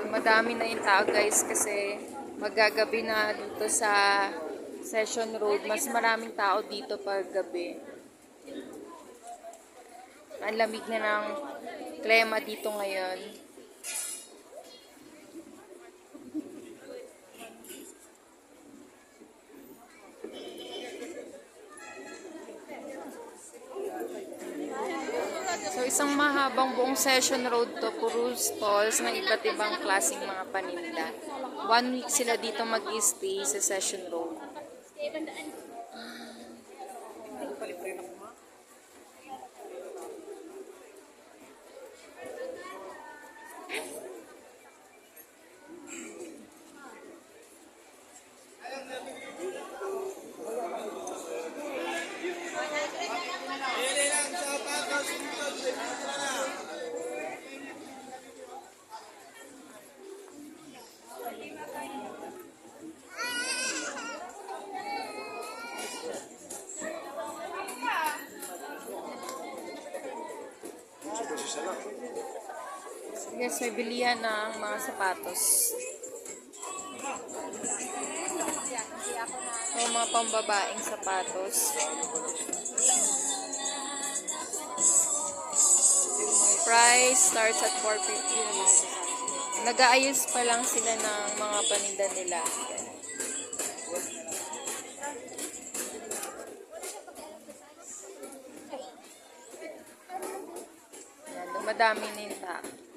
Madami na yung tao guys kasi magagabi na dito sa Session Road. Mas maraming tao dito pag gabi. Ang lamig na ng klima dito ngayon. So, isang mahabang buong Session Road to, puro stalls ng iba't ibang klaseng mga paninda. 1 week sila dito mag-stay sa Session Road. Yes, may bilihan ng mga sapatos. So, mga pambabaeng sapatos. Price starts at 450. Nag-aayos pa lang sila ng mga paninda nila. Yan, dumadami na yung tao.